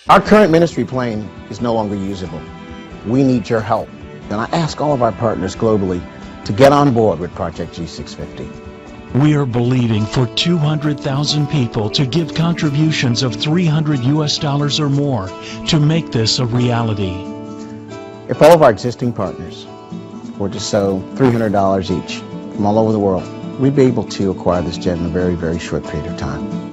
Our current ministry plane is no longer usable. We need your help. And I ask all of our partners globally to get on board with Project G650. We are believing for 200,000 people to give contributions of $300 or more to make this a reality. If all of our existing partners were to sow $300 each from all over the world, we'd be able to acquire this jet in a very, very short period of time.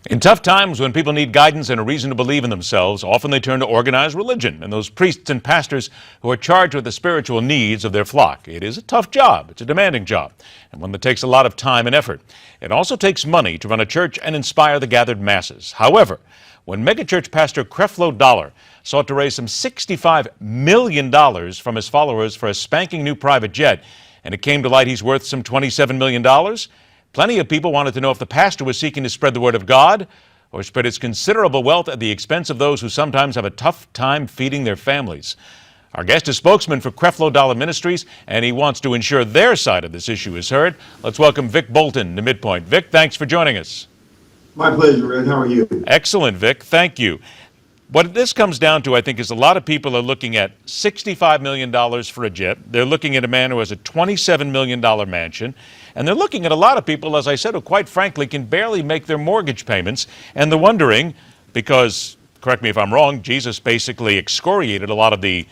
In tough times, when people need guidance and a reason to believe in themselves, often they turn to organized religion and those priests and pastors who are charged with the spiritual needs of their flock. It is a tough job. It's a demanding job, and one that takes a lot of time and effort. It also takes money to run a church and inspire the gathered masses. However, when megachurch pastor Creflo Dollar sought to raise some $65 million from his followers for a spanking new private jet, and it came to light he's worth some $27 million, plenty of people wanted to know if the pastor was seeking to spread the word of God or spread his considerable wealth at the expense of those who sometimes have a tough time feeding their families. Our guest is spokesman for Creflo Dollar Ministries, and he wants to ensure their side of this issue is heard. Let's welcome Vic Bolton to MidPoint. Vic, thanks for joining us. My pleasure, Ed. How are you? Excellent, Vic. Thank you. What this comes down to, I think, is a lot of people are looking at $65 million for a jet. They're looking at a man who has a $27 million mansion. And they're looking at a lot of people, as I said, who quite frankly can barely make their mortgage payments. And they're wondering, because, correct me if I'm wrong, Jesus basically excoriated a lot of the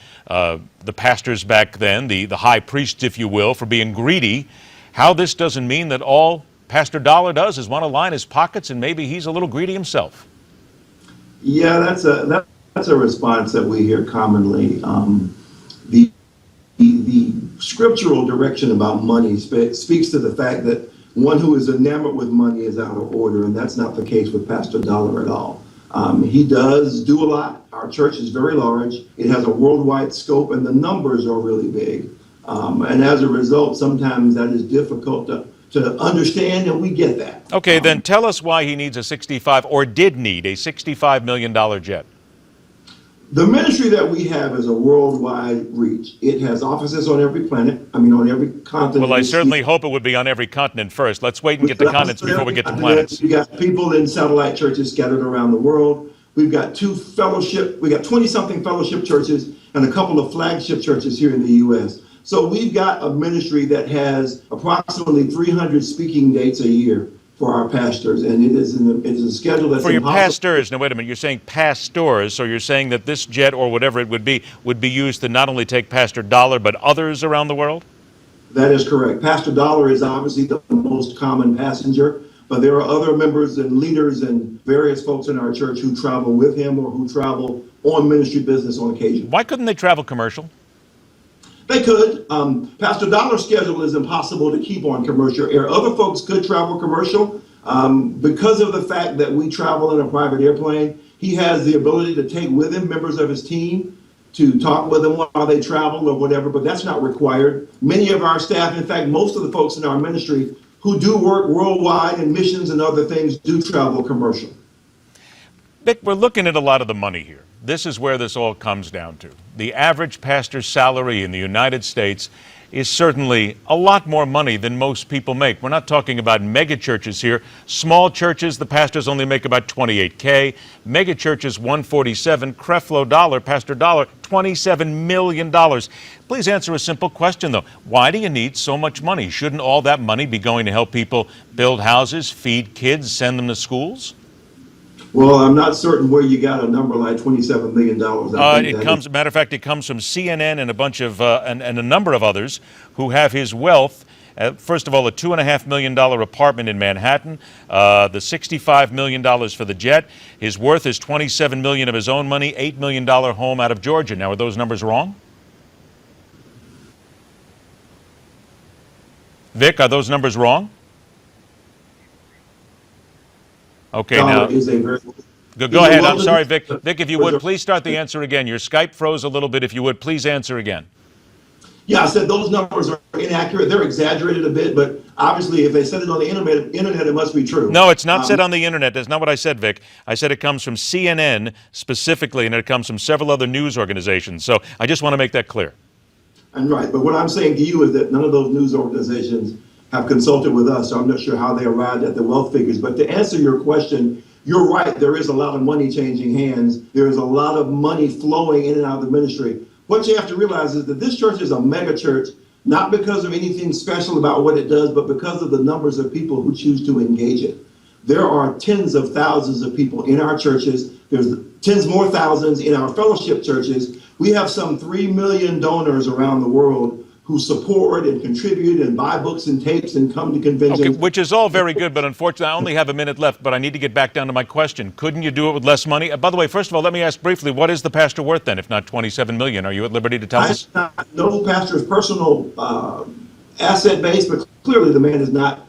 pastors back then, the high priests, if you will, for being greedy, how this doesn't mean that all Pastor Dollar does is want to line his pockets and maybe he's a little greedy himself. Yeah, that's a response that we hear commonly. The scriptural direction about money speaks to the fact that one who is enamored with money is out of order, and that's not the case with Pastor Dollar at all. He does do a lot. Our church is very large. It has a worldwide scope, and the numbers are really big. And as a result, sometimes that is difficult to understand, and we get that. Okay, then tell us why he needs a did need a $65 million jet. The ministry that we have is a worldwide reach. It has offices on every planet, on every continent. Well, I certainly hope it would be on every continent first. Let's wait and get the continents before we get to planets. We got people in satellite churches scattered around the world. We've got 20-something fellowship churches and a couple of flagship churches here in the U.S. So we've got a ministry that has approximately 300 speaking dates a year for our pastors, and it is a schedule that's for your impossible. pastors. Now, wait a minute. You're saying pastors, so you're saying that this jet or whatever it would be used to not only take Pastor Dollar but others around the world? That is correct. Pastor Dollar is obviously the most common passenger, but there are other members and leaders and various folks in our church who travel with him or who travel on ministry business on occasion. Why couldn't they travel commercial? They could. Pastor Dollar's schedule is impossible to keep on commercial air. Other folks could travel commercial. Because of the fact that we travel in a private airplane, he has the ability to take with him members of his team to talk with them while they travel or whatever, but that's not required. Many of our staff, in fact, most of the folks in our ministry who do work worldwide in missions and other things do travel commercial. Vic, we're looking at a lot of the money here. This is where this all comes down to. The average pastor's salary in the United States is certainly a lot more money than most people make. We're not talking about mega churches here. Small churches, the pastors only make about $28K. Mega churches, $147. Creflo Dollar, Pastor Dollar, $27 million. Please answer a simple question, though. Why do you need so much money? Shouldn't all that money be going to help people build houses, feed kids, send them to schools? Well, I'm not certain where you got a number like $27 million. Matter of fact, it comes from CNN and a bunch of and a number of others who have his wealth. First of all, a $2.5 million apartment in Manhattan, the $65 million for the jet. His worth is $27 million of his own money, $8 million home out of Georgia. Now, are those numbers wrong? Vic, are those numbers wrong? Okay, now, go ahead. I'm sorry, Vic. Vic, if you would, please start the answer again. Your Skype froze a little bit. If you would, please answer again. Yeah, I said those numbers are inaccurate. They're exaggerated a bit, but obviously if they said it on the internet, it must be true. No, it's not said on the internet. That's not what I said, Vic. I said it comes from CNN specifically, and it comes from several other news organizations. So I just want to make that clear. And right, but what I'm saying to you is that none of those news organizations have consulted with us, so I'm not sure how they arrived at the wealth figures. But to answer your question, you're right, there is a lot of money changing hands. There is a lot of money flowing in and out of the ministry. What you have to realize is that this church is a mega church, not because of anything special about what it does, but because of the numbers of people who choose to engage it. There are tens of thousands of people in our churches. There's tens more thousands in our fellowship churches. We have some 3 million donors around the world who support and contribute and buy books and tapes and come to conventions. Okay, which is all very good, but unfortunately, I only have a minute left, but I need to get back down to my question. Couldn't you do it with less money? By the way, first of all, let me ask briefly, what is the pastor worth then, if not $27 million? Are you at liberty to tell us? I know pastor's personal asset base, but clearly the man is not.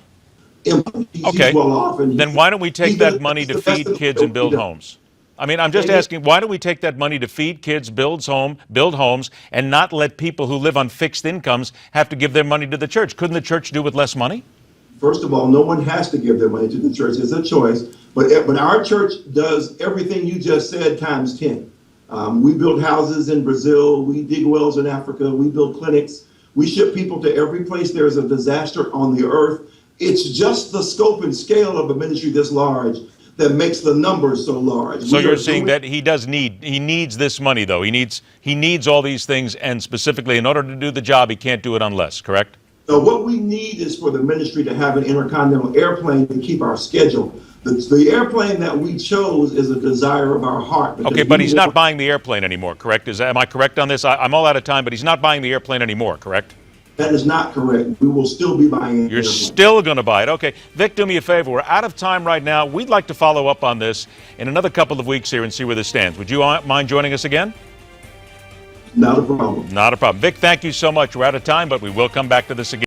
Okay, he's well off. And then why don't we take that money to feed kids and build homes? I mean, I'm just asking, why don't we take that money to feed kids, build homes, and not let people who live on fixed incomes have to give their money to the church? Couldn't the church do with less money? First of all, no one has to give their money to the church. It's a choice. But our church does everything you just said times 10. We build houses in Brazil. We dig wells in Africa. We build clinics. We ship people to every place there is a disaster on the earth. It's just the scope and scale of a ministry this large that makes the numbers so large. So you're saying that he needs this money, though. He needs all these things, and specifically in order to do the job, he can't do it unless, correct? So what we need is for the ministry to have an intercontinental airplane to keep our schedule. The airplane that we chose is a desire of our heart. Okay, but he's not buying the airplane anymore, correct? Am I correct on this? I'm all out of time, but he's not buying the airplane anymore, correct? That is not correct. We will still be buying it. You're still going to buy it. Okay. Vic, do me a favor. We're out of time right now. We'd like to follow up on this in another couple of weeks here and see where this stands. Would you mind joining us again? Not a problem. Not a problem. Vic, thank you so much. We're out of time, but we will come back to this again.